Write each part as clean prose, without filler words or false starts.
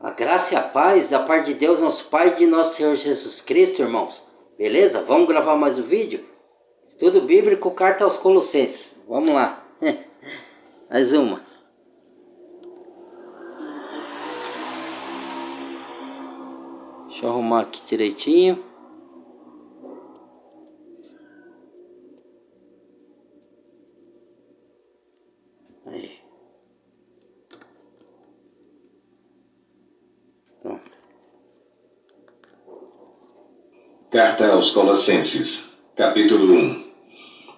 A graça e a paz da parte de Deus, nosso Pai e de nosso Senhor Jesus Cristo, irmãos. Beleza? Vamos gravar mais um vídeo? Estudo bíblico, carta aos Colossenses. Vamos lá. Mais uma. Deixa eu arrumar aqui direitinho. Aí. Pronto. Carta aos Colossenses, capítulo 1.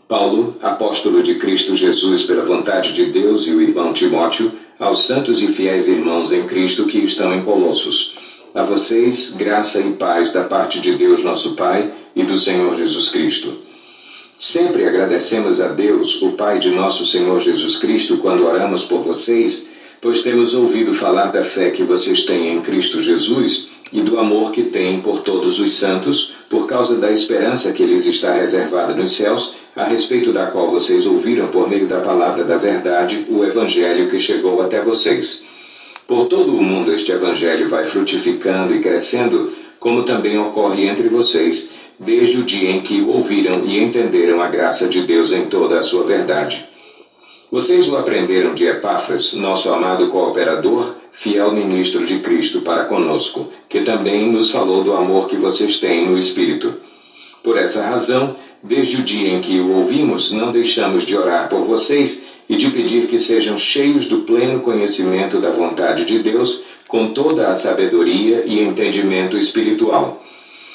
Paulo, apóstolo de Cristo Jesus pela vontade de Deus, e o irmão Timóteo, aos santos e fiéis irmãos em Cristo que estão em Colossos. A vocês, graça e paz da parte de Deus nosso Pai e do Senhor Jesus Cristo. Sempre agradecemos a Deus, o Pai de nosso Senhor Jesus Cristo, quando oramos por vocês, pois temos ouvido falar da fé que vocês têm em Cristo Jesus e do amor que têm por todos os santos, por causa da esperança que lhes está reservada nos céus, a respeito da qual vocês ouviram por meio da palavra da verdade, o Evangelho que chegou até vocês. Por todo o mundo este Evangelho vai frutificando e crescendo, como também ocorre entre vocês, desde o dia em que o ouviram e entenderam a graça de Deus em toda a sua verdade. Vocês o aprenderam de Epáfras, nosso amado cooperador, fiel ministro de Cristo para conosco, que também nos falou do amor que vocês têm no Espírito. Por essa razão, desde o dia em que o ouvimos, não deixamos de orar por vocês e de pedir que sejam cheios do pleno conhecimento da vontade de Deus, com toda a sabedoria e entendimento espiritual.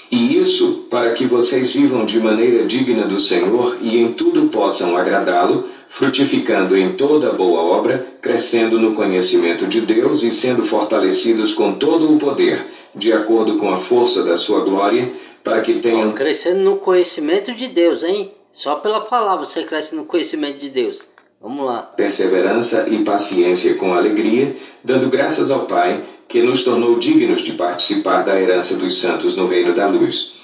E isso para que vocês vivam de maneira digna do Senhor e em tudo possam agradá-lo, frutificando em toda boa obra, crescendo no conhecimento de Deus e sendo fortalecidos com todo o poder, de acordo com a força da sua glória, para que tenham... Crescendo no conhecimento de Deus, hein? Só pela palavra você cresce no conhecimento de Deus. Vamos lá. Perseverança e paciência com alegria, dando graças ao Pai, que nos tornou dignos de participar da herança dos santos no reino da luz.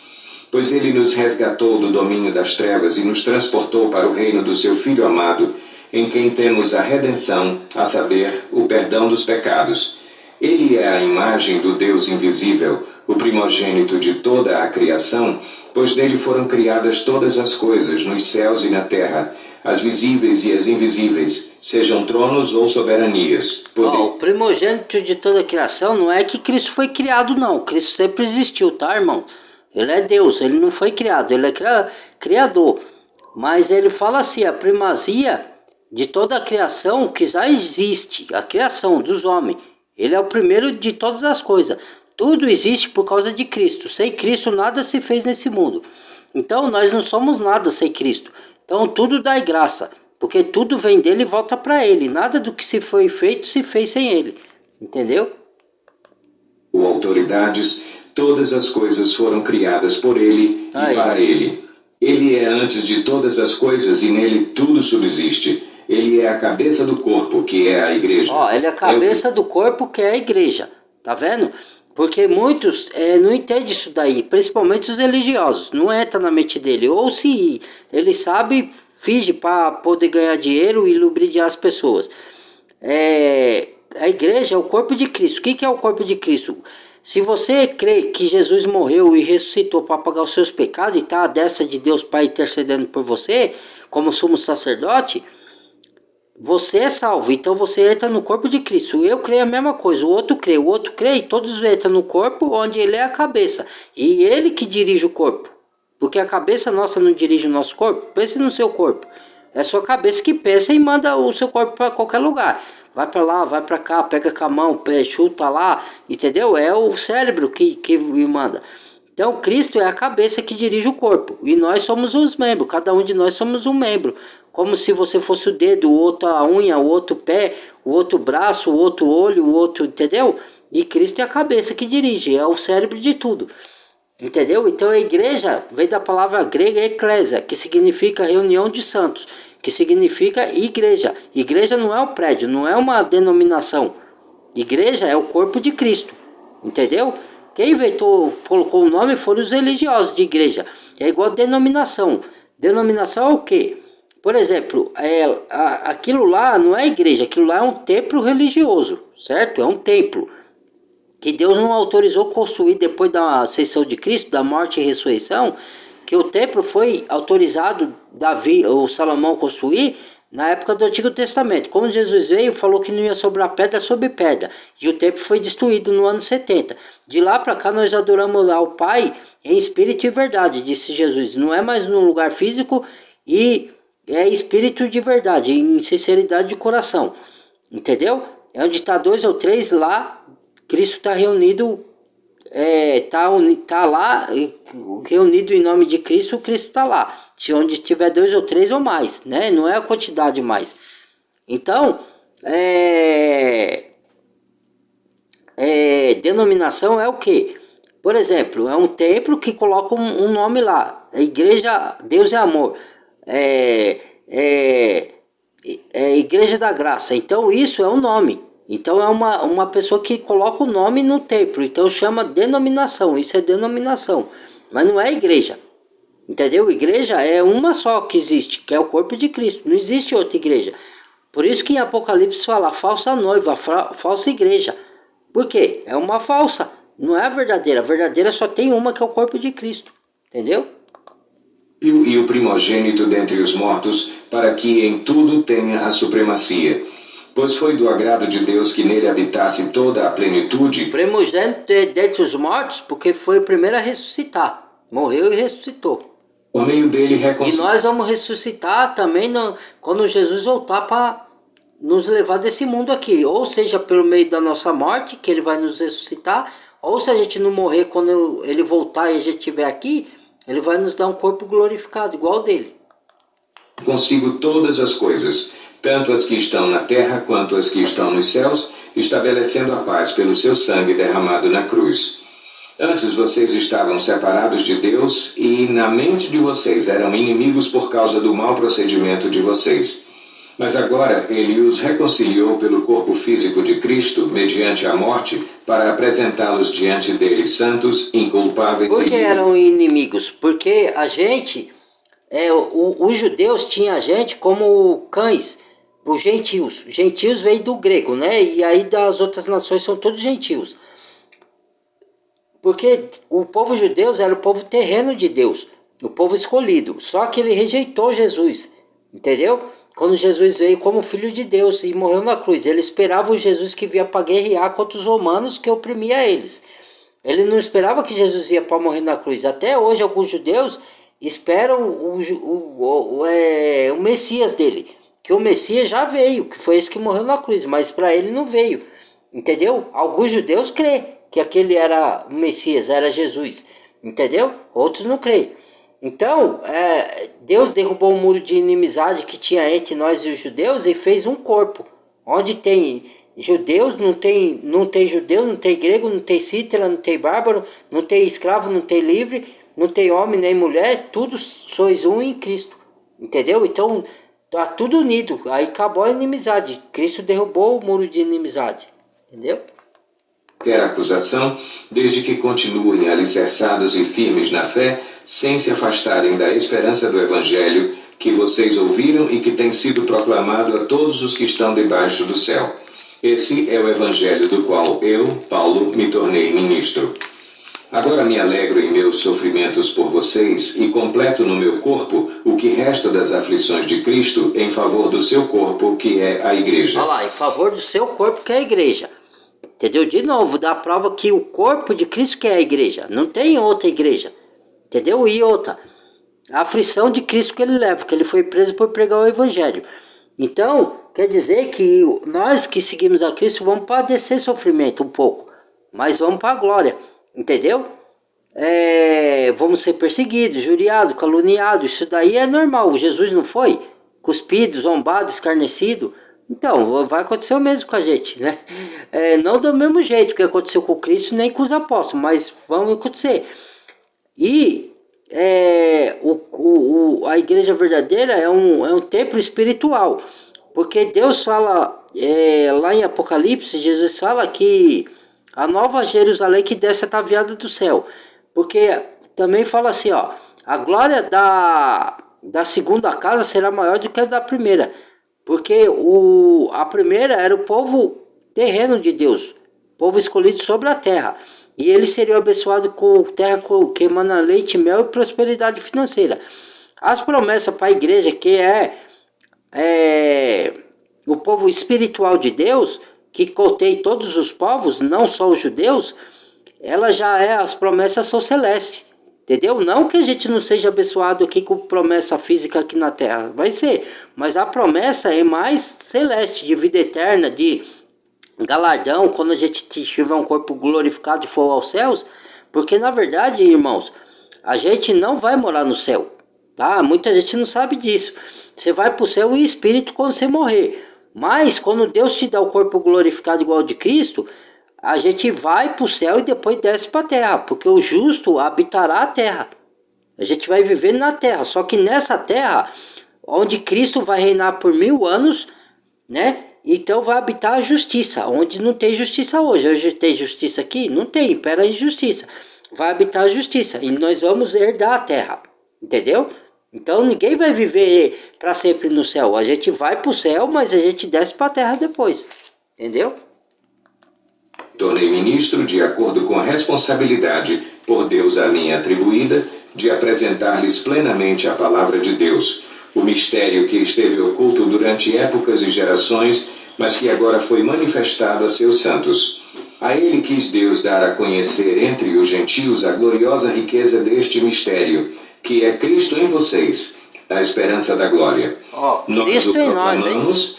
Pois ele nos resgatou do domínio das trevas e nos transportou para o reino do seu Filho amado, em quem temos a redenção, a saber, o perdão dos pecados. Ele é a imagem do Deus invisível, o primogênito de toda a criação, pois nele foram criadas todas as coisas, nos céus e na terra, as visíveis e as invisíveis, sejam tronos ou soberanias. O primogênito de toda a criação não é que Cristo foi criado, não. Cristo sempre existiu, tá, irmão? Ele é Deus, ele não foi criado, ele é criador. Mas ele fala assim, a primazia de toda a criação que já existe, a criação dos homens. Ele é o primeiro de todas as coisas. Tudo existe por causa de Cristo. Sem Cristo nada se fez nesse mundo. Então nós não somos nada sem Cristo. Então tudo dá graça, porque tudo vem dele e volta para ele. Nada do que se foi feito se fez sem ele. Entendeu? Autoridades, todas as coisas foram criadas por ele e para ele. Ele é antes de todas as coisas e nele tudo subsiste. Ele é a cabeça do corpo, que é a igreja. Ele é a cabeça do corpo, que é a igreja. Tá vendo? Porque muitos não entendem isso daí, principalmente os religiosos. Não entra na mente dele. Ou se ele sabe, finge para poder ganhar dinheiro e lubrificar as pessoas. A igreja é o corpo de Cristo. O que é o corpo de Cristo? Se você crê que Jesus morreu e ressuscitou para pagar os seus pecados e está à destra de Deus Pai intercedendo por você, como sumo sacerdote, você é salvo, então você entra no corpo de Cristo. Eu creio a mesma coisa, o outro crê e todos entram no corpo onde ele é a cabeça. E ele que dirige o corpo. Porque a cabeça nossa não dirige o nosso corpo. Pense no seu corpo. É a sua cabeça que pensa e manda o seu corpo para qualquer lugar. Vai para lá, vai para cá, pega com a mão, chuta lá, entendeu? É o cérebro que manda. Então Cristo é a cabeça que dirige o corpo. E nós somos os membros, cada um de nós somos um membro. Como se você fosse o dedo, o outro a unha, o outro pé, o outro braço, o outro olho, o outro, entendeu? E Cristo é a cabeça que dirige, é o cérebro de tudo. Entendeu? Então a igreja vem da palavra grega eclésia, que significa reunião de santos, que significa igreja. Igreja não é um prédio, não é uma denominação. Igreja é o corpo de Cristo. Entendeu? Quem inventou, colocou o nome foram os religiosos de igreja. É igual a denominação. Denominação é o quê? Por exemplo, aquilo lá não é igreja, aquilo lá é um templo religioso, certo? É um templo. que Deus não autorizou construir depois da ascensão de Cristo, da morte e ressurreição, que o templo foi autorizado Davi ou Salomão construir na época do Antigo Testamento. Quando Jesus veio, falou que não ia sobrar pedra sobre pedra, e o templo foi destruído no ano 70. De lá para cá nós adoramos ao Pai em espírito e verdade, disse Jesus. Não é mais num lugar físico, e é espírito de verdade, em sinceridade de coração. Entendeu? É onde está 2 ou 3 lá, Cristo está reunido, tá lá, reunido em nome de Cristo, Cristo está lá. Se onde tiver 2 ou 3 ou mais, né? Não é a quantidade mais. Então, denominação é o quê? Por exemplo, é um templo que coloca um nome lá. A igreja, Deus é amor. Igreja da Graça. Então isso é um nome. Então é uma pessoa que coloca o nome no templo. Então chama denominação. Isso é denominação. Mas não é igreja. Entendeu? Igreja é uma só que existe, que é o corpo de Cristo. Não existe outra igreja. Por isso que em Apocalipse fala falsa noiva, falsa igreja. Por quê? É uma falsa. Não é a verdadeira. A verdadeira só tem uma, que é o corpo de Cristo. Entendeu? E o primogênito dentre os mortos, para que em tudo tenha a supremacia. Pois foi do agrado de Deus que nele habitasse toda a plenitude. Primogênito dentre os mortos, porque foi o primeiro a ressuscitar. Morreu e ressuscitou. Por meio dele E nós vamos ressuscitar também quando Jesus voltar para nos levar desse mundo aqui. Ou seja, pelo meio da nossa morte, que ele vai nos ressuscitar. Ou se a gente não morrer quando ele voltar e a gente estiver aqui, ele vai nos dar um corpo glorificado, igual ao dele. Consigo todas as coisas, tanto as que estão na terra quanto as que estão nos céus, estabelecendo a paz pelo seu sangue derramado na cruz. Antes vocês estavam separados de Deus e na mente de vocês eram inimigos por causa do mau procedimento de vocês. Mas agora ele os reconciliou pelo corpo físico de Cristo, mediante a morte, para apresentá-los diante dele santos, inculpáveis. Por que eram inimigos? Porque a gente, os judeus tinham a gente como cães, os gentios. Gentios veio do grego, né? E aí das outras nações são todos gentios. Porque o povo judeu era o povo terreno de Deus, o povo escolhido. Só que ele rejeitou Jesus, entendeu? Quando Jesus veio como filho de Deus e morreu na cruz, ele esperava o Jesus que vinha para guerrear contra os romanos que oprimia eles. Ele não esperava que Jesus ia para morrer na cruz. Até hoje alguns judeus esperam o Messias dele, que o Messias já veio, que foi esse que morreu na cruz, mas para ele não veio, entendeu? Alguns judeus creem que aquele era o Messias, era Jesus, entendeu? Outros não creem. Então, Deus derrubou um muro de inimizade que tinha entre nós e os judeus e fez um corpo. Onde tem judeus, não tem judeu, não tem grego, não tem cítara, não tem bárbaro, não tem escravo, não tem livre, não tem homem nem mulher, tudo sois um em Cristo, entendeu? Então, tá tudo unido, aí acabou a inimizade. Cristo derrubou o muro de inimizade, entendeu? Qualquer acusação, desde que continuem alicerçados e firmes na fé, sem se afastarem da esperança do Evangelho que vocês ouviram e que tem sido proclamado a todos os que estão debaixo do céu. Esse é o Evangelho do qual eu, Paulo, me tornei ministro. Agora me alegro em meus sofrimentos por vocês e completo no meu corpo o que resta das aflições de Cristo em favor do seu corpo, que é a igreja. Olha lá, em favor do seu corpo, que é a igreja. Entendeu? De novo, dá a prova que o corpo de Cristo que é a igreja. Não tem outra igreja. Entendeu? E outra, a aflição de Cristo que ele leva, que ele foi preso por pregar o evangelho. Então, quer dizer que nós que seguimos a Cristo vamos padecer sofrimento um pouco, mas vamos para a glória. Entendeu? Vamos ser perseguidos, juriados, caluniados. Isso daí é normal. Jesus não foi? Cuspido, zombado, escarnecido. Então, vai acontecer o mesmo com a gente, né? Não do mesmo jeito que aconteceu com Cristo, nem com os apóstolos, mas vão acontecer. E a igreja verdadeira é um templo espiritual, porque Deus fala, lá em Apocalipse, Jesus fala que a nova Jerusalém que desce ataviada do céu, porque também fala assim, ó, a glória da segunda casa será maior do que a da primeira. Porque a primeira era o povo terreno de Deus, povo escolhido sobre a terra. E eles seriam abençoados com terra que emana leite, mel e prosperidade financeira. As promessas para a igreja, que é o povo espiritual de Deus, que contém todos os povos, não só os judeus, ela já as promessas são celestes. Entendeu? Não que a gente não seja abençoado aqui com promessa física aqui na terra, vai ser. Mas a promessa é mais celeste, de vida eterna, de galardão, quando a gente tiver um corpo glorificado e for aos céus. Porque na verdade, irmãos, a gente não vai morar no céu, tá? Muita gente não sabe disso. Você vai para o céu em espírito quando você morrer. Mas quando Deus te dá o corpo glorificado igual ao de Cristo, a gente vai para o céu e depois desce para a terra, porque o justo habitará a terra. A gente vai viver na terra, só que nessa terra, onde Cristo vai reinar por 1000 anos, né? Então vai habitar a justiça, onde não tem justiça hoje. Hoje tem justiça aqui? Não tem, impera a injustiça. Vai habitar a justiça e nós vamos herdar a terra, entendeu? Então ninguém vai viver para sempre no céu. A gente vai para o céu, mas a gente desce para a terra depois, entendeu? Tornei ministro de acordo com a responsabilidade por Deus a mim atribuída de apresentar-lhes plenamente a palavra de Deus, o mistério que esteve oculto durante épocas e gerações, mas que agora foi manifestado a seus santos. A ele quis Deus dar a conhecer entre os gentios a gloriosa riqueza deste mistério, que é Cristo em vocês, a esperança da glória. Cristo em nós, hein? Nós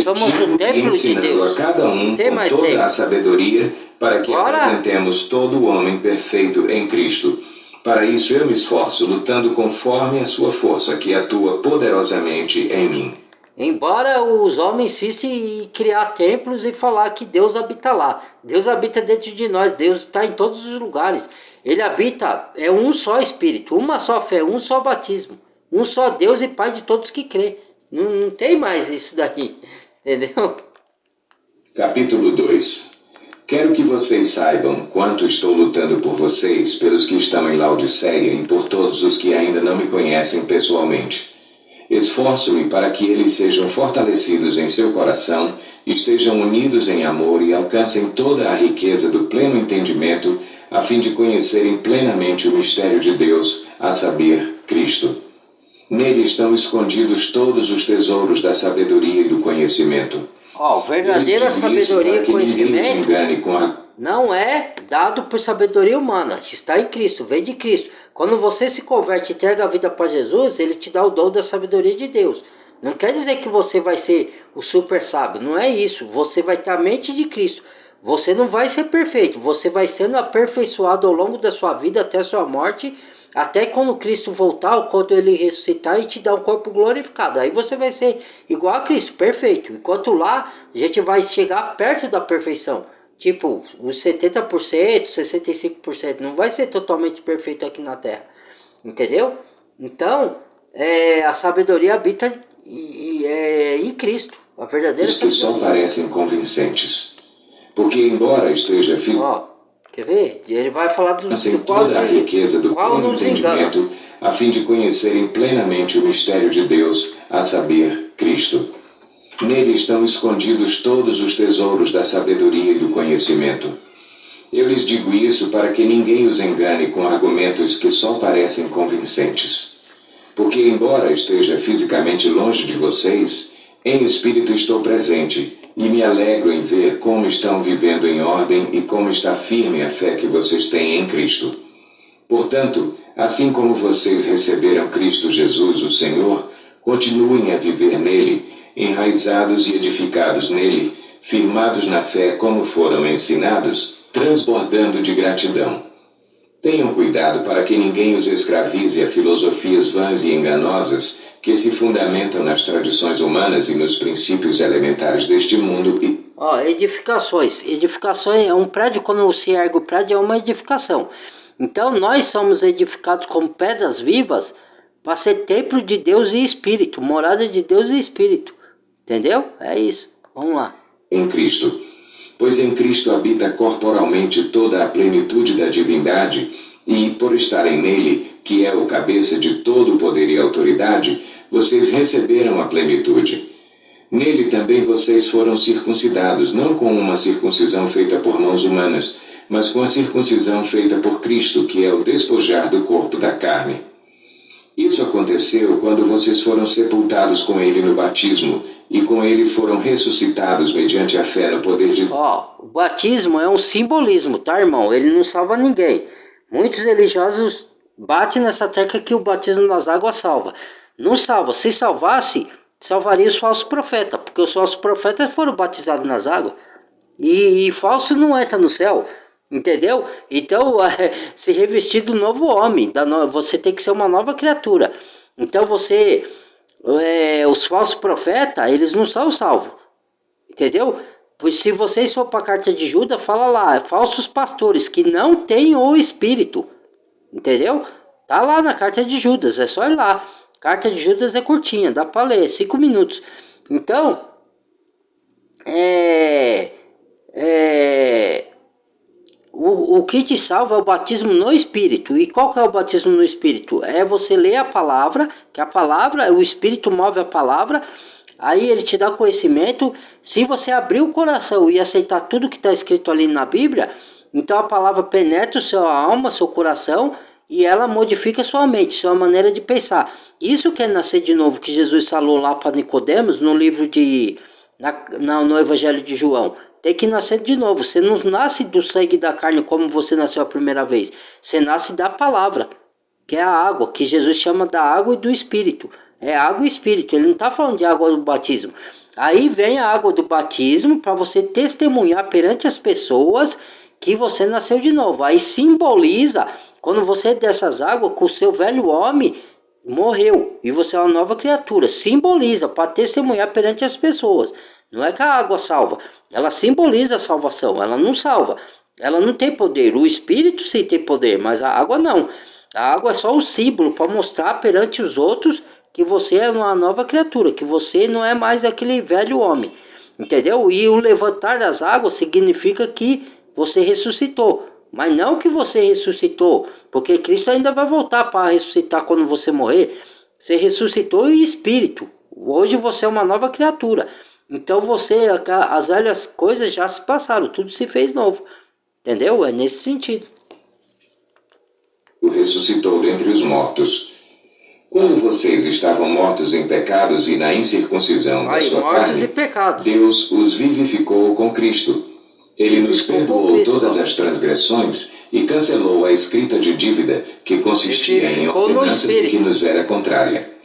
somos o templo de Deus. A cada um tem com mais toda tempo. a sabedoria, para que apresentemos todo o homem perfeito em Cristo. Para isso eu me esforço, lutando conforme a sua força, que atua poderosamente em mim. Embora os homens insistem em criar templos e falar que Deus habita lá. Deus habita dentro de nós, Deus está em todos os lugares. Ele habita, é um só Espírito, uma só fé, um só batismo. Um só Deus e Pai de todos que crê. Não tem mais isso daí, entendeu? Capítulo 2. Quero que vocês saibam quanto estou lutando por vocês, pelos que estão em Laodiceia e por todos os que ainda não me conhecem pessoalmente. Esforço-me para que eles sejam fortalecidos em seu coração, estejam unidos em amor e alcancem toda a riqueza do pleno entendimento, a fim de conhecerem plenamente o mistério de Deus, a saber, Cristo. Nele estão escondidos todos os tesouros da sabedoria e do conhecimento. Verdadeira sabedoria e conhecimento não é dado por sabedoria humana. Está em Cristo, vem de Cristo. Quando você se converte e entrega a vida para Jesus, ele te dá o dom da sabedoria de Deus. Não quer dizer que você vai ser o super sábio, não é isso. Você vai ter a mente de Cristo. Você não vai ser perfeito, você vai sendo aperfeiçoado ao longo da sua vida até a sua morte, até quando Cristo voltar, ou quando ele ressuscitar e te dar um corpo glorificado. Aí você vai ser igual a Cristo, perfeito. Enquanto lá, a gente vai chegar perto da perfeição. Tipo, uns 70%, 65%. Não vai ser totalmente perfeito aqui na Terra. Entendeu? Então, a sabedoria habita em Cristo. A verdadeira sabedoria. Os que só parecem convincentes. Porque embora esteja quer ver? Ele vai falar do toda a riqueza do pleno entendimento, a fim de conhecerem plenamente o mistério de Deus, a saber, Cristo. Nele estão escondidos todos os tesouros da sabedoria e do conhecimento. Eu lhes digo isso para que ninguém os engane com argumentos que só parecem convincentes. Porque embora esteja fisicamente longe de vocês, em espírito estou presente, e me alegro em ver como estão vivendo em ordem e como está firme a fé que vocês têm em Cristo. Portanto, assim como vocês receberam Cristo Jesus, o Senhor, continuem a viver nele, enraizados e edificados nele, firmados na fé como foram ensinados, transbordando de gratidão. Tenham cuidado para que ninguém os escravize a filosofias vãs e enganosas que se fundamentam nas tradições humanas e nos princípios elementares deste mundo e... edificações. Edificações é um prédio, quando se ergue o prédio, é uma edificação. Então nós somos edificados como pedras vivas para ser templo de Deus e Espírito, morada de Deus e Espírito. Entendeu? É isso. Vamos lá. Em Cristo. Pois em Cristo habita corporalmente toda a plenitude da divindade, e por estarem nele, que é o cabeça de todo o poder e autoridade, vocês receberam a plenitude. Nele também vocês foram circuncidados, não com uma circuncisão feita por mãos humanas, mas com a circuncisão feita por Cristo, que é o despojar do corpo da carne. Isso aconteceu quando vocês foram sepultados com ele no batismo, e com ele foram ressuscitados mediante a fé no poder de... O batismo é um simbolismo, tá, irmão? Ele não salva ninguém. Muitos religiosos batem nessa tecla que o batismo nas águas salva. Não salva. Se salvasse, salvaria os falsos profetas, porque os falsos profetas foram batizados nas águas. E falso não entra no céu, entendeu? Então, se revestir do novo homem, você tem que ser uma nova criatura. Então os falsos profetas, eles não são salvos, entendeu? Pois se vocês for para a carta de Judas, fala lá, falsos pastores que não têm o Espírito, entendeu? Tá lá na carta de Judas, é só ir lá. Carta de Judas é curtinha, dá para ler, 5 minutos. Então, o que te salva é o batismo no Espírito. E qual que é o batismo no Espírito? É você ler a palavra, que a palavra, o Espírito move a palavra, aí ele te dá conhecimento. Se você abrir o coração e aceitar tudo que está escrito ali na Bíblia, então a palavra penetra a sua alma, seu coração, e ela modifica a sua mente, sua maneira de pensar. Isso que é nascer de novo, que Jesus falou lá para Nicodemos, no livro no Evangelho de João. Tem que nascer de novo. Você não nasce do sangue e da carne como você nasceu a primeira vez. Você nasce da palavra, que é a água, que Jesus chama da água e do Espírito. É água e Espírito. Ele não está falando de água do batismo. Aí vem a água do batismo para você testemunhar perante as pessoas que você nasceu de novo. Aí simboliza, quando você dessas águas, que o seu velho homem morreu e você é uma nova criatura. Simboliza para testemunhar perante as pessoas. Não é que a água salva. Ela simboliza a salvação. Ela não salva. Ela não tem poder. O Espírito sim tem poder, mas a água não. A água é só o símbolo para mostrar perante os outros que você é uma nova criatura, que você não é mais aquele velho homem. Entendeu? E o levantar das águas significa que você ressuscitou. Mas não que você ressuscitou, porque Cristo ainda vai voltar para ressuscitar quando você morrer. Você ressuscitou em espírito. Hoje você é uma nova criatura. Então as velhas coisas já se passaram, tudo se fez novo. Entendeu? É nesse sentido. Ressuscitou dentre os mortos. Quando vocês estavam mortos em pecados e na incircuncisão da sua carne, Deus os vivificou com Cristo. Ele nos perdoou todas as transgressões e cancelou a escrita de dívida que consistia em ordenanças e que nos era contrária.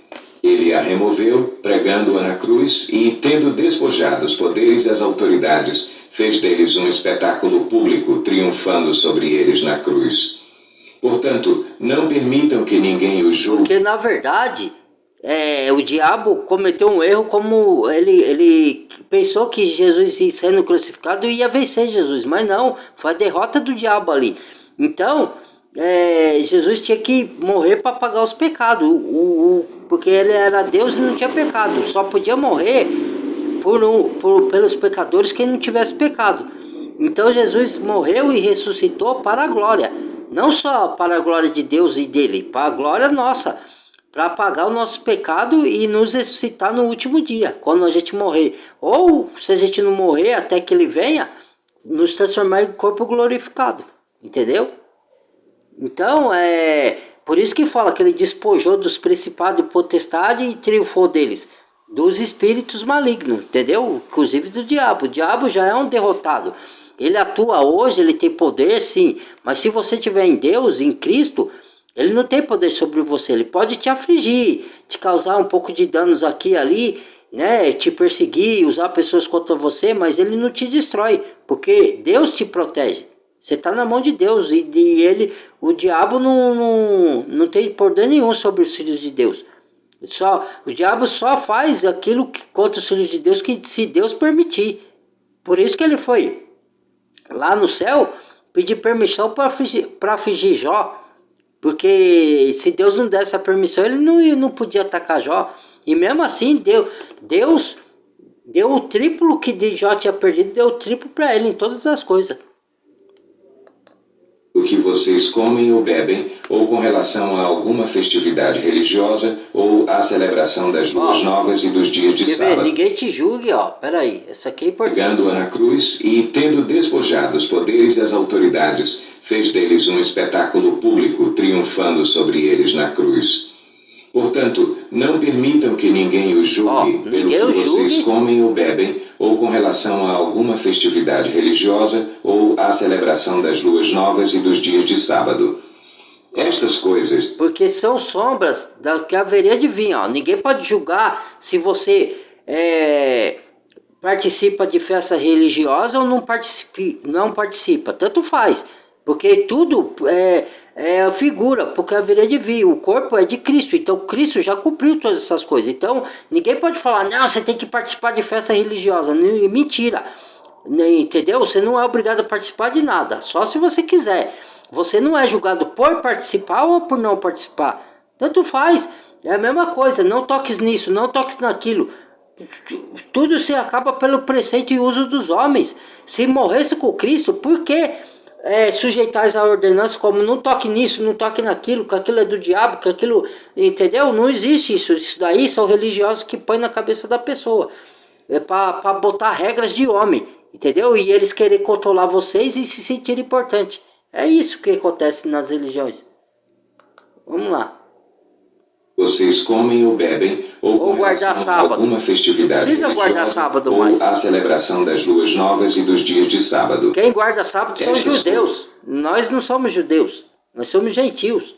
Ele a removeu, pregando-a na cruz e, tendo despojado os poderes e as autoridades, fez deles um espetáculo público, triunfando sobre eles na cruz. Portanto, não permitam que ninguém o julgue. Porque, na verdade, o diabo cometeu um erro, como ele pensou que Jesus, sendo crucificado, ia vencer Jesus. Mas não, foi a derrota do diabo ali. Então, Jesus tinha que morrer para pagar os pecados. Porque ele era Deus e não tinha pecado. Só podia morrer pelos pecadores quem não tivesse pecado. Então, Jesus morreu e ressuscitou para a glória. Não só para a glória de Deus e dele, para a glória nossa, para pagar o nosso pecado e nos ressuscitar no último dia, quando a gente morrer. Ou, se a gente não morrer até que ele venha, nos transformar em corpo glorificado. Entendeu? Então, por isso que fala que ele despojou dos principados e potestades e triunfou deles, dos espíritos malignos, entendeu? Inclusive do diabo. O diabo já é um derrotado. Ele atua hoje, ele tem poder, sim. Mas se você estiver em Deus, em Cristo, ele não tem poder sobre você. Ele pode te afligir, te causar um pouco de danos aqui e ali, né? Te perseguir, usar pessoas contra você, mas ele não te destrói, porque Deus te protege. Você está na mão de Deus e o diabo não tem poder nenhum sobre os filhos de Deus. O diabo só faz aquilo contra os filhos de Deus que se Deus permitir. Por isso que ele foi lá no céu pedir permissão para afligir Jó, porque se Deus não desse a permissão, ele não podia atacar Jó. E mesmo assim, Deus deu o triplo que Jó tinha perdido, deu o triplo para ele em todas as coisas. o que vocês comem ou bebem, ou com relação a alguma festividade religiosa, ou à celebração das luas novas e dos dias de sábado. Ninguém te julgue, ó. Peraí, essa aqui é importante. Pegando-a na cruz e, tendo despojado os poderes e as autoridades, fez deles um espetáculo público, triunfando sobre eles na cruz. Portanto, não permitam que ninguém os julgue pelo que vocês comem ou bebem, ou com relação a alguma festividade religiosa, ou à celebração das luas novas e dos dias de sábado. Estas coisas... Porque são sombras da que haveria de vir, ó. Ninguém pode julgar se você participa de festa religiosa ou não participa. Tanto faz. Porque tudo é figura, porque haveria de vir. O corpo é de Cristo, então Cristo já cumpriu todas essas coisas. Então, ninguém pode falar, não, você tem que participar de festa religiosa. Mentira. Entendeu? Você não é obrigado a participar de nada, só se você quiser. Você não é julgado por participar ou por não participar. Tanto faz. É a mesma coisa. Não toques nisso, não toques naquilo. Tudo se acaba pelo preceito e uso dos homens. Se morresse com Cristo, por que sujeitais a ordenança como não toque nisso, não toque naquilo, que aquilo é do diabo, que aquilo... Entendeu? Não existe isso. Isso daí são religiosos que põem na cabeça da pessoa. É para botar regras de homem. Entendeu? E eles querem controlar vocês e se sentir importante. É isso que acontece nas religiões. Vamos lá. Vocês comem ou bebem, ou com guardar sábado. Alguma festividade não precisa guardar sábado ou mais. A celebração das luas novas e dos dias de sábado. Quem guarda sábado são os judeus. Nós não somos judeus. Nós somos gentios.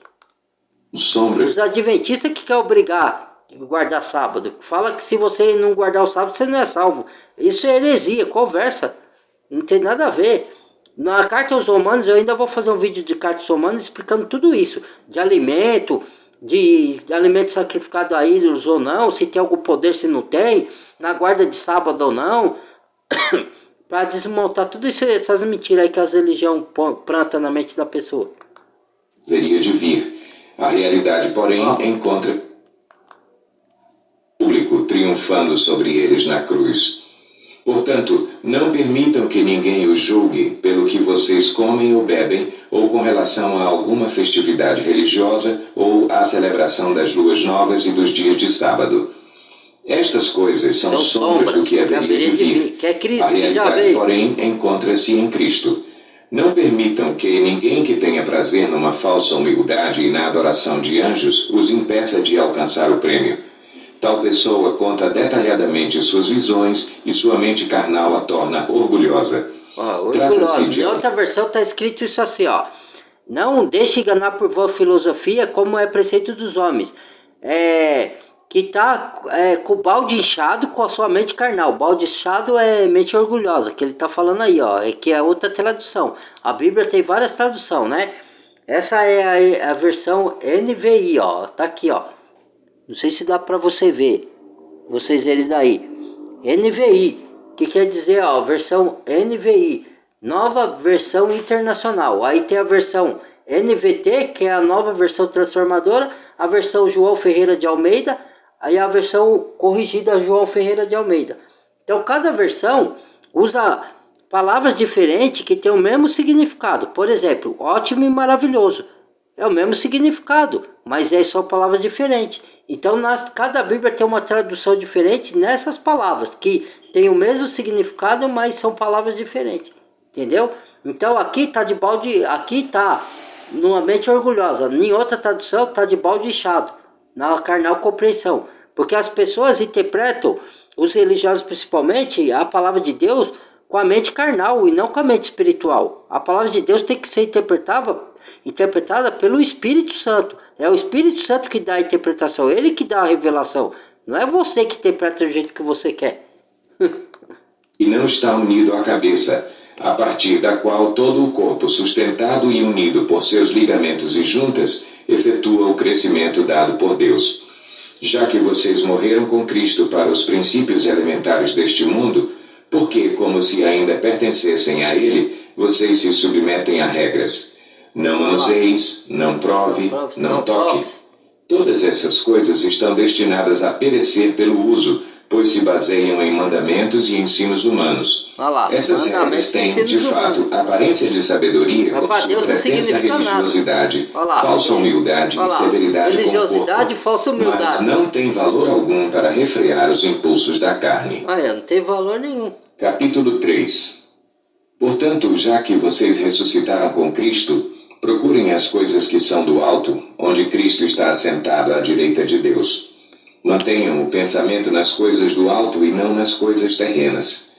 Os adventistas que querem obrigar a guardar sábado. Fala que se você não guardar o sábado, você não é salvo. Isso é heresia, conversa. Não tem nada a ver. Na carta aos Romanos, eu ainda vou fazer um vídeo de carta aos Romanos explicando tudo isso. De alimento, de alimento sacrificado a ídolos ou não, se tem algum poder, se não tem, na guarda de sábado ou não, para desmontar tudo isso, essas mentiras aí que as religiões plantam na mente da pessoa. Deveria de vir. A realidade, porém, encontra o público triunfando sobre eles na cruz. Portanto, não permitam que ninguém os julgue pelo que vocês comem ou bebem, ou com relação a alguma festividade religiosa, ou à celebração das luas novas e dos dias de sábado. Estas coisas são sombras do que haveria de vir. Que é Cristo, a realidade, já veio. porém, encontra-se em Cristo. Não permitam que ninguém que tenha prazer numa falsa humildade e na adoração de anjos os impeça de alcançar o prêmio. Tal pessoa conta detalhadamente suas visões e sua mente carnal a torna orgulhosa. Orgulhosa. Em outra versão está escrito isso assim, ó. Não deixe enganar por vã filosofia, como é preceito dos homens. Que está com o balde inchado com a sua mente carnal. Balde inchado é mente orgulhosa, que ele está falando aí, ó. Que é outra tradução. A Bíblia tem várias traduções, né? Essa é a versão NVI, ó. Tá aqui, ó. Não sei se dá para você ver. Vocês eles daí. NVI. Que quer dizer, ó, versão NVI. Nova versão internacional. Aí tem a versão NVT, que é a nova versão transformadora. A versão João Ferreira de Almeida. Aí a versão corrigida João Ferreira de Almeida. Então cada versão usa palavras diferentes que têm o mesmo significado. Por exemplo, ótimo e maravilhoso. É o mesmo significado, mas são palavras diferentes. Então, cada Bíblia tem uma tradução diferente nessas palavras, que tem o mesmo significado, mas são palavras diferentes. Entendeu? Então, aqui está de balde, aqui está numa mente orgulhosa. Em outra tradução, está de balde inchado, na carnal compreensão. Porque as pessoas interpretam, os religiosos principalmente, a palavra de Deus com a mente carnal e não com a mente espiritual. A palavra de Deus tem que ser interpretada pelo Espírito Santo. É o Espírito Santo que dá a interpretação, ele que dá a revelação. Não é você que interpreta do jeito que você quer. E não está unido à cabeça, a partir da qual todo o corpo, sustentado e unido por seus ligamentos e juntas, efetua o crescimento dado por Deus. Já que vocês morreram com Cristo para os princípios elementares deste mundo, porque, como se ainda pertencessem a Ele, vocês se submetem a regras. Não manuseis, não prove, não toque. Todas essas coisas estão destinadas a perecer pelo uso, pois se baseiam em mandamentos e ensinos humanos. Olha lá, Essas regras têm, de fato, aparência de sabedoria, mas com para sua Deus não pretensa significa religiosidade, nada. falsa humildade e severidade religiosidade com e falsa o corpo, mas humildade. não tem valor algum para refrear os impulsos da carne. Não tem valor nenhum. Capítulo 3. Portanto, já que vocês ressuscitaram com Cristo, procurem as coisas que são do alto, onde Cristo está assentado à direita de Deus. Mantenham o pensamento nas coisas do alto e não nas coisas terrenas.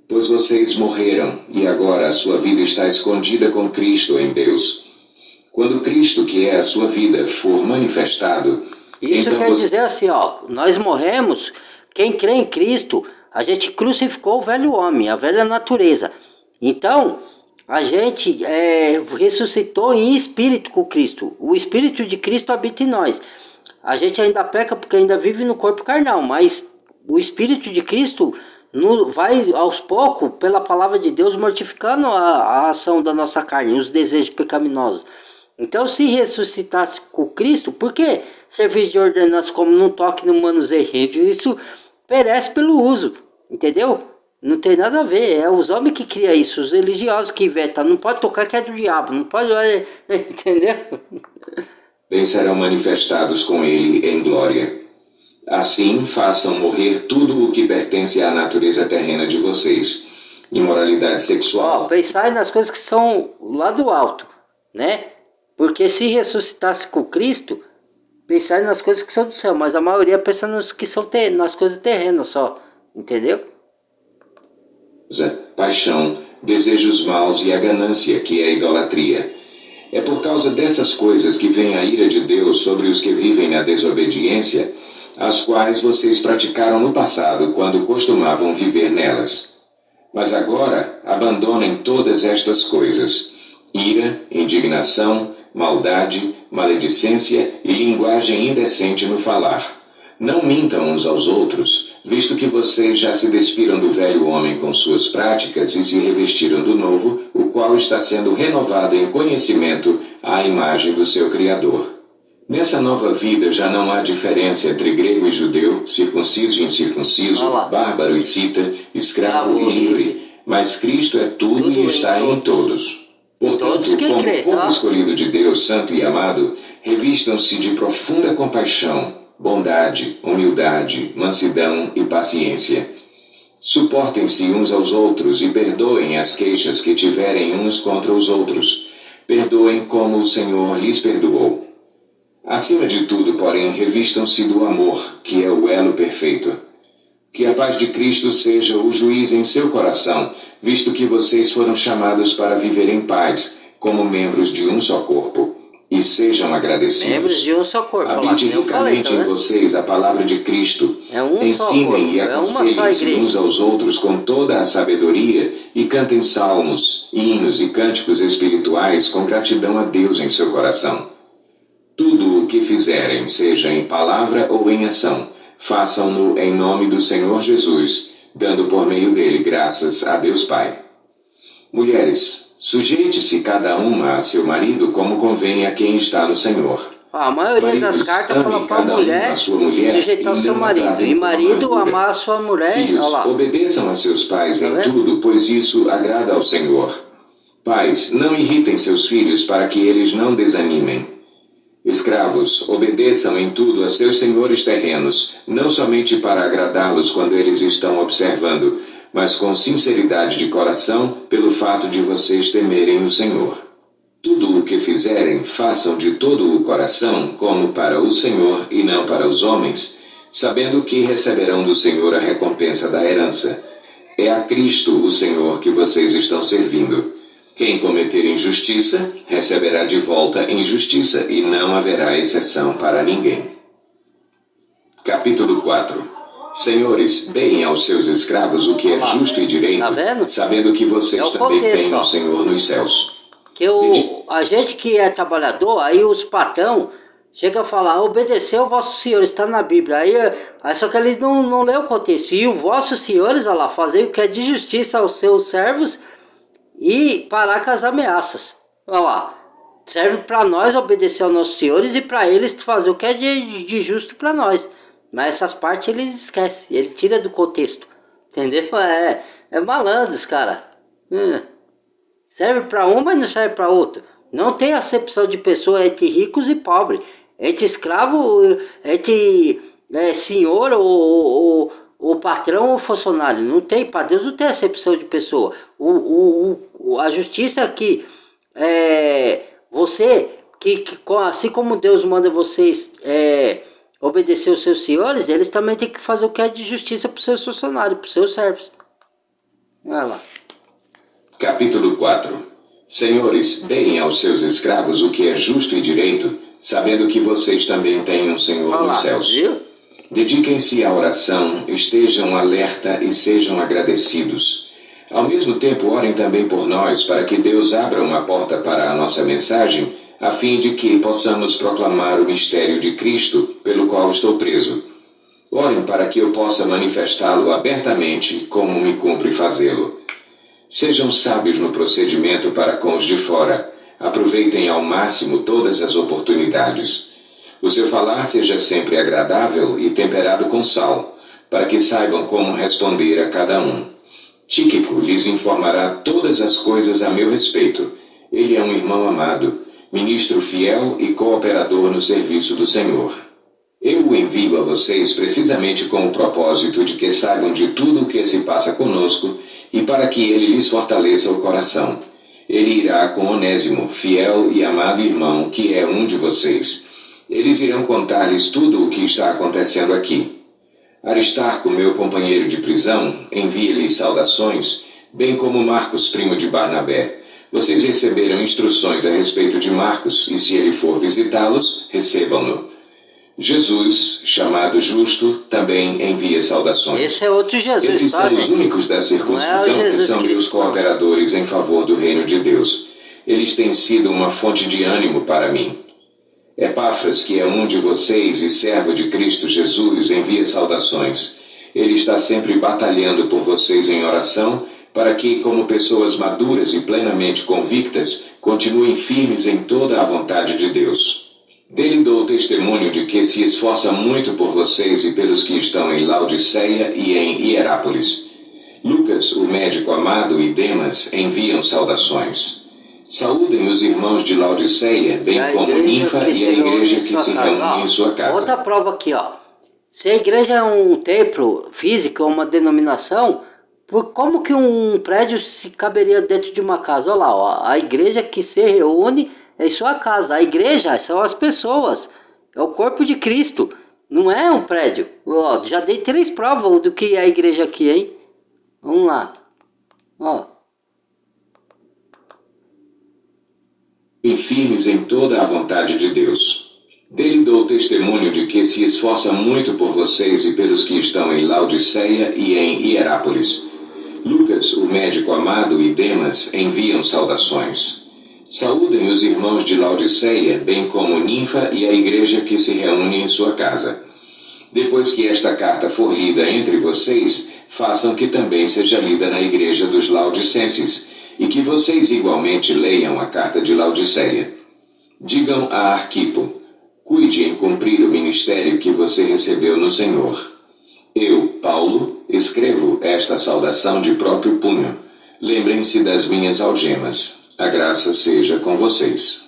Pois vocês morreram, e agora a sua vida está escondida com Cristo em Deus. Quando Cristo, que é a sua vida, for manifestado... Isso então quer dizer assim, nós morremos, quem crê em Cristo, a gente crucificou o velho homem, a velha natureza. Então, a gente ressuscitou em espírito com Cristo. O espírito de Cristo habita em nós. A gente ainda peca porque ainda vive no corpo carnal, mas o espírito de Cristo vai aos poucos, pela palavra de Deus, mortificando a ação da nossa carne, os desejos pecaminosos. Então, se ressuscitasse com Cristo, por que serviço de ordenança como não toque no manuseio? Isso perece pelo uso, entendeu? Não tem nada a ver, é os homens que criam isso, os religiosos que inventam, não pode tocar que é do diabo, não pode, entendeu? Bem serão manifestados com ele em glória. Assim, façam morrer tudo o que pertence à natureza terrena de vocês. Imoralidade sexual. Pensai nas coisas que são lá do alto, né? Porque se ressuscitasse com Cristo, pensai nas coisas que são do céu, mas a maioria pensa nas que são nas coisas terrenas só, entendeu? Paixão, desejos maus e a ganância, que é a idolatria. É por causa dessas coisas que vem a ira de Deus sobre os que vivem na desobediência, as quais vocês praticaram no passado, quando costumavam viver nelas. Mas agora abandonem todas estas coisas: ira, indignação, maldade, maledicência e linguagem indecente no falar. Não mintam uns aos outros, visto que vocês já se despiram do velho homem com suas práticas e se revestiram do novo, o qual está sendo renovado em conhecimento à imagem do seu Criador. Nessa nova vida já não há diferença entre grego e judeu, circunciso e incircunciso, bárbaro e cita, escravo e livre, mas Cristo é tudo e está em todos. Portanto, como povo escolhido de Deus, santo e amado, revistam-se de profunda compaixão, bondade, humildade, mansidão e paciência. Suportem-se uns aos outros e perdoem as queixas que tiverem uns contra os outros. Perdoem como o Senhor lhes perdoou. Acima de tudo, porém, revistam-se do amor, que é o elo perfeito. Que a paz de Cristo seja o juiz em seu coração, visto que vocês foram chamados para viver em paz, como membros de um só corpo. E sejam agradecidos. Membros de um só corpo. Habite ricamente em vocês a palavra de Cristo. Ensinem e aconselhem-se uns aos outros com toda a sabedoria e cantem salmos, hinos e cânticos espirituais com gratidão a Deus em seu coração. Tudo o que fizerem, seja em palavra ou em ação, façam-no em nome do Senhor Jesus, dando por meio dele graças a Deus Pai. Mulheres, sujeite-se cada uma a seu marido como convém a quem está no Senhor. A maioria das cartas fala para a mulher sujeitar o seu marido. E marido amar a sua mulher. Filhos, obedeçam a seus pais em tudo, pois isso agrada ao Senhor. Pais, não irritem seus filhos para que eles não desanimem. Escravos, obedeçam em tudo a seus senhores terrenos, não somente para agradá-los quando eles estão observando, mas com sinceridade de coração, pelo fato de vocês temerem o Senhor. Tudo o que fizerem, façam de todo o coração, como para o Senhor e não para os homens, sabendo que receberão do Senhor a recompensa da herança. É a Cristo, o Senhor, que vocês estão servindo. Quem cometer injustiça, receberá de volta injustiça, e não haverá exceção para ninguém. Capítulo 4. Senhores, deem aos seus escravos o que é justo e direito, sabendo que vocês também têm o Senhor nos céus. Que a gente que é trabalhador, aí os patrão chega a falar, obedecer ao vosso senhor, está na Bíblia. Aí só que eles não lê o contexto. E os vossos senhores, olha lá, fazem o que é de justiça aos seus servos e parar com as ameaças. Olha lá, serve para nós obedecer aos nossos senhores e para eles fazer o que é de justo para nós. Mas essas partes eles esquecem, ele tira do contexto. Entendeu? É malandros, cara. Serve para um, mas não serve para outro. Não tem acepção de pessoa entre ricos e pobres, entre escravo, entre senhor ou patrão ou funcionário. Não tem, para Deus não tem acepção de pessoa. A justiça aqui, você, assim como Deus manda vocês obedecer os seus senhores, eles também têm que fazer o que é de justiça para os seus funcionários, para os seus servos. Olha lá. Capítulo 4. Senhores, deem aos seus escravos o que é justo e direito, sabendo que vocês também têm um Senhor nos céus. Viu? Dediquem-se à oração, estejam alerta e sejam agradecidos. Ao mesmo tempo, orem também por nós, para que Deus abra uma porta para a nossa mensagem, a fim de que possamos proclamar o mistério de Cristo, pelo qual estou preso. Orem para que eu possa manifestá-lo abertamente, como me cumpre fazê-lo. Sejam sábios no procedimento para com os de fora. Aproveitem ao máximo todas as oportunidades. O seu falar seja sempre agradável e temperado com sal, para que saibam como responder a cada um. Tíquico lhes informará todas as coisas a meu respeito. Ele é um irmão amado, ministro fiel e cooperador no serviço do Senhor. Eu o envio a vocês precisamente com o propósito de que saibam de tudo o que se passa conosco e para que ele lhes fortaleça o coração. Ele irá com Onésimo, fiel e amado irmão, que é um de vocês. Eles irão contar-lhes tudo o que está acontecendo aqui. Aristarco, meu companheiro de prisão, envia-lhes saudações, bem como Marcos, primo de Barnabé. Vocês receberam instruções a respeito de Marcos, e se ele for visitá-los, recebam-no. Jesus, chamado Justo, também envia saudações. Esse é outro Jesus, Esses tá, são os gente? únicos da circuncisão que são meus cooperadores em favor do reino de Deus. Eles têm sido uma fonte de ânimo para mim. Epáfras, que é um de vocês e servo de Cristo Jesus, envia saudações. Ele está sempre batalhando por vocês em oração, para que, como pessoas maduras e plenamente convictas, continuem firmes em toda a vontade de Deus. Dele dou testemunho de que se esforça muito por vocês e pelos que estão em Laodiceia e em Hierápolis. Lucas, o médico amado, e Demas enviam saudações. Saúdem os irmãos de Laodiceia, bem como Ninfa e a igreja que se reúne em sua casa. Outra prova aqui, ó. Se a igreja é um templo físico, uma denominação, como que um prédio se caberia dentro de uma casa? Olha lá, ó, a igreja que se reúne em sua casa. A igreja são as pessoas, é o corpo de Cristo, não é um prédio. Ó, já dei 3 provas do que é a igreja aqui, hein? Vamos lá. Ó. E firmes em toda a vontade de Deus. Dele dou testemunho de que se esforça muito por vocês e pelos que estão em Laodiceia e em Hierápolis. Lucas, o médico amado, e Demas enviam saudações. Saúdem os irmãos de Laodiceia, bem como Ninfa e a igreja que se reúne em sua casa. Depois que esta carta for lida entre vocês, façam que também seja lida na igreja dos Laodicenses, e que vocês igualmente leiam a carta de Laodiceia. Digam a Arquipo: cuide em cumprir o ministério que você recebeu no Senhor. Eu, Paulo, escrevo esta saudação de próprio punho. Lembrem-se das minhas algemas. A graça seja com vocês.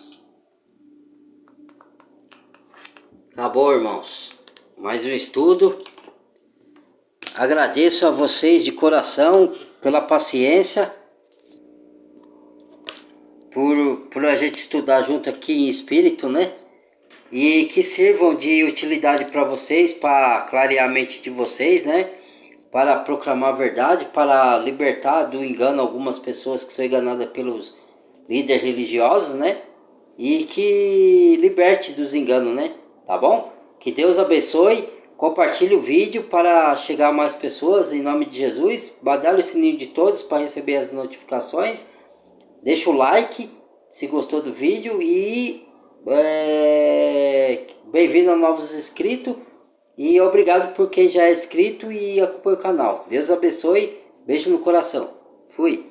Acabou, irmãos. Mais um estudo. Agradeço a vocês de coração pela paciência, por a gente estudar junto aqui em espírito, né? E que sirvam de utilidade para vocês, para clarear a mente de vocês, né? Para proclamar a verdade, para libertar do engano algumas pessoas que são enganadas pelos líderes religiosos, né? E que liberte dos enganos, né? Tá bom? Que Deus abençoe. Compartilhe o vídeo para chegar a mais pessoas, em nome de Jesus. Badale o sininho de todos para receber as notificações. Deixa o like se gostou do vídeo e bem-vindo a novos inscritos. E obrigado por quem já é inscrito e acompanha o canal. Deus abençoe. Beijo no coração. Fui.